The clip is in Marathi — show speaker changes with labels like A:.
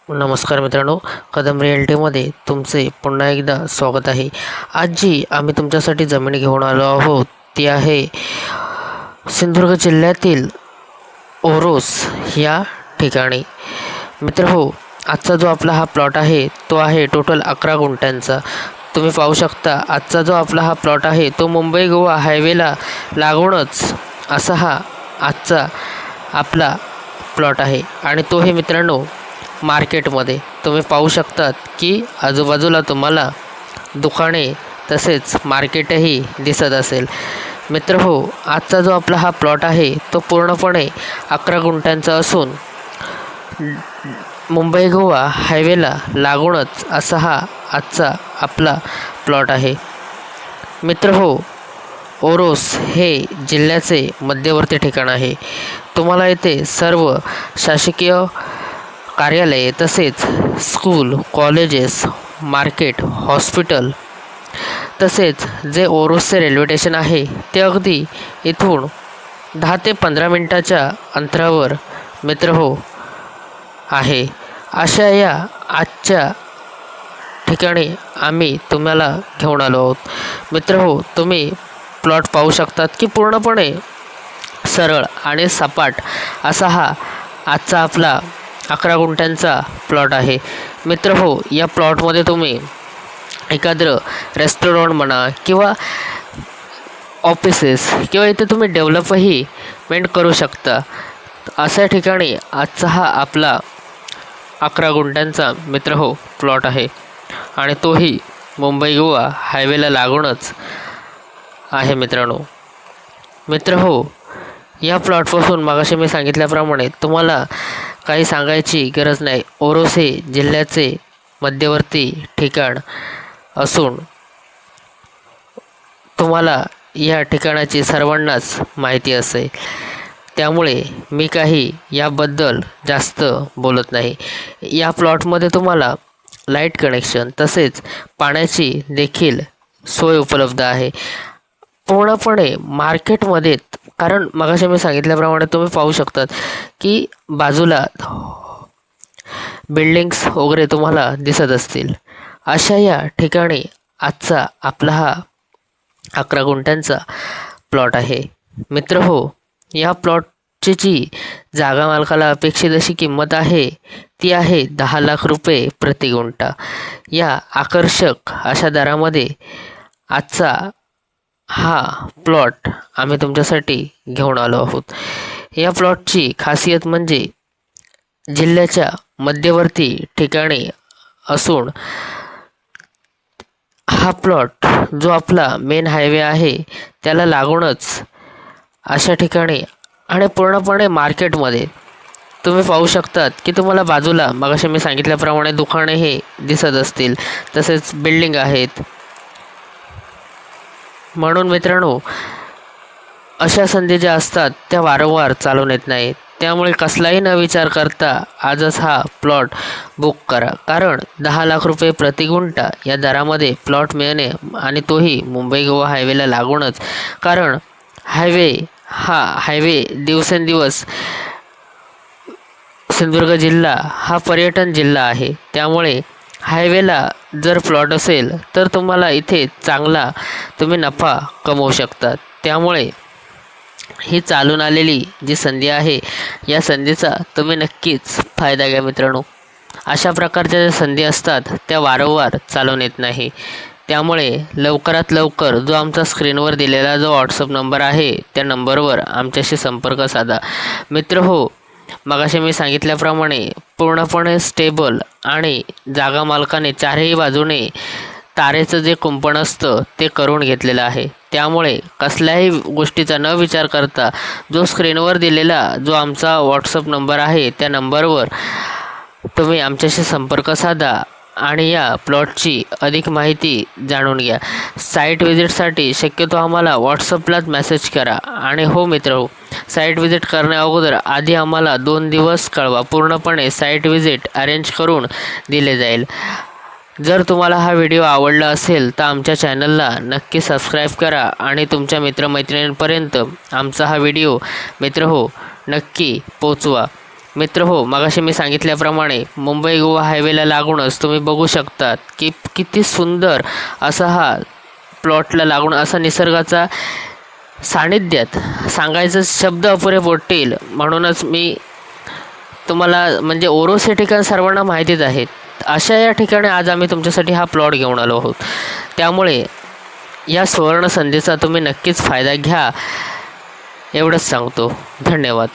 A: नमस्कार मित्रांनो, कदम रिअल्टीमध्ये तुमचे पुन्हा एकदा स्वागत आहे। आज जी आम्ही तुमच्यासाठी जमीन घेऊन आलो आहोत ती आहे सिंधुदुर्ग जिल्ह्यातील ओरोस या ठिकाणी। मित्रहो, आजचा जो आपला हा प्लॉट आहे तो आहे टोटल 11 गुंठ्यांचा। तुम्ही पाहू शकता आजचा जो आपला हा प्लॉट आहे तो मुंबई गोवा हायवेला लागूनच असा हा आजचा आपला प्लॉट आहे आणि तोही मित्रांनो मार्केटमध्ये। तुम्ही पाहू शकतात की आजूबाजूला तुम्हाला दुकाने तसेच मार्केटही दिसत असेल। मित्रहो, आजचा जो आपला हा प्लॉट आहे तो पूर्णपणे 11 गुंठ्यांचा असून मुंबई गोवा हायवेला लागूनच असा हा आजचा आपला प्लॉट आहे। मित्रहो, ओरोस हे जिल्ह्याचे मध्यवर्ती ठिकाण आहे। तुम्हाला येथे सर्व शासकीय कार्यालये तसेच स्कूल, कॉलेजेस, मार्केट, हॉस्पिटल तसेच जे ओरोसचे रेल्वे स्टेशन आहे ते अगदी इथून 10 ते 15 मिनिटाच्या अंतरावर मित्रहो आहे। अशा या आजच्या ठिकाणी आम्ही तुम्हाला घेऊन आलो आहोत। मित्रहो, तुम्ही प्लॉट पाहू शकतात की पूर्णपणे सरळ आणि सपाट असा हा आजचा आपला 11 गुंठ्यांचा प्लॉट आहे। मित्रहो, या प्लॉटमध्ये तुम्ही एखादं रेस्टॉरंट म्हणा किंवा ऑफिसेस किंवा इथे तुम्ही डेव्हलपमेंट करू शकता। अशा ठिकाणी आजचा हा आपला 11 गुंठ्यांचा मित्रहो प्लॉट आहे आणि तोही मुंबई गोवा हायवेला लागूनच आहे। मित्रहो, या प्लॉटपासून मगाशी मी सांगितल्याप्रमाणे तुम्हाला काही सांगायची गरज नाही। ओरोस हे जिल्ह्याचे मध्यवर्ती ठिकाण असून तुम्हाला या ठिकाणाची सर्वांनाच माहिती असेल, त्यामुळे मी काही याबद्दल जास्त बोलत नाही। या प्लॉटमध्ये तुम्हाला लाईट कनेक्शन तसेच पाण्याची देखील सोय उपलब्ध आहे पूर्णपणे मार्केटमध्ये। कारण मगाशी मी सांगितल्याप्रमाणे तुम्ही पाहू शकतात की बाजूला बिल्डिंग्स वगैरे तुम्हाला दिसत असतील। अशा या ठिकाणी आजचा आपला हा 11 गुंठ्यांचा प्लॉट आहे। मित्रहो, या प्लॉटची जी जागा मालकाला अपेक्षित अशी किंमत आहे ती आहे 10 लाख रुपये प्रति गुंठा। या आकर्षक अशा दरामध्ये आजचा हा प्लॉट आम्ही तुमच्यासाठी घेऊन आलो आहोत। या प्लॉटची खासियत म्हणजे जिल्ह्याच्या मध्यवर्ती ठिकाणी असून हा प्लॉट जो आपला मेन हायवे आहे त्याला लागूनच अशा ठिकाणी आणि पूर्णपणे मार्केटमध्ये। तुम्ही पाहू शकतात की तुम्हाला बाजूला मगाशी मी सांगितल्याप्रमाणे दुकाने हे दिसत असतील तसेच बिल्डिंग आहेत। म्हणून मित्रांनो, अशा संधी ज्या असतात त्या वारंवार चालून येत नाहीत, त्यामुळे कसलाही न विचार करता आजच हा प्लॉट बुक करा। कारण 10 लाख रुपये प्रति गुंठा या दरामध्ये प्लॉट मिळणे आणि तोही मुंबई गोवा हायवेला लागूनच। कारण हायवे दिवसेंदिवस सिंधुदुर्ग जिल्हा हा पर्यटन जिल्हा आहे, त्यामुळे हायवेला जर प्लॉट असेल तर तुम्हाला इथे चांगला तुम्ही नफा कमवू शकता। त्यामुळे ही चालून आलेली जी संधी आहे या संधीचा तुम्ही नक्कीच फायदा घ्या मित्रांनो। अशा प्रकारच्या ज्या संधी असतात त्या वारंवार चालून येत नाही, त्यामुळे लवकरात लवकर जो आमचा स्क्रीनवर दिलेला जो व्हॉट्सअप नंबर आहे त्या नंबरवर आमच्याशी संपर्क साधा। मित्रहो, मगाशी मी सांगितल्याप्रमाणे पूर्णपणे स्टेबल आणि जागा मालकाने चारही बाजूने तारेचं जे कुंपण असतं ते करून घेतलेलं आहे, त्यामुळे कसल्याही गोष्टीचा न विचार करता जो स्क्रीनवर दिलेला जो आमचा व्हॉट्सअप नंबर आहे त्या नंबरवर तुम्ही आमच्याशी संपर्क साधा आणि या प्लॉटची अधिक माहिती जाणून घ्या। साईट व्हिजिटसाठी शक्यतो आम्हाला व्हॉट्सअपलाच मेसेज करा। आणि हो मित्रहो, साईट व्हिजिट करण्याअगोदर आधी आम्हाला 2 दिवस कळवा, पूर्णपणे साईट व्हिजिट अरेंज करून दिले जाईल। जर तुम्हाला हा व्हिडिओ आवडला असेल तर आमच्या चॅनलला नक्की सबस्क्राईब करा आणि तुमच्या मित्रमैत्रिणींपर्यंत आमचा हा व्हिडिओ मित्रहो नक्की पोचवा। मित्र हो, मगाशी मी सांगितल्याप्रमाणे मुंबई गोवा हायवेला लागूनच तुम्ही बघू शकतात की किती सुंदर असा हा प्लॉटला लागून असा निसर्गाचा सानिध्यात सांगायचं शब्द अपुरे पडतील. म्हणूनच मी तुम्हाला म्हणजे ओरोस हे ठिकाण सर्वांना माहितीच आहे. अशा या ठिकाणी आज आम्ही तुमच्यासाठी हा प्लॉट घेऊन आलो आहोत. त्यामुळे या सुवर्ण संधीचा तुम्ही नक्कीच फायदा घ्या एवढंच सांगतो. धन्यवाद.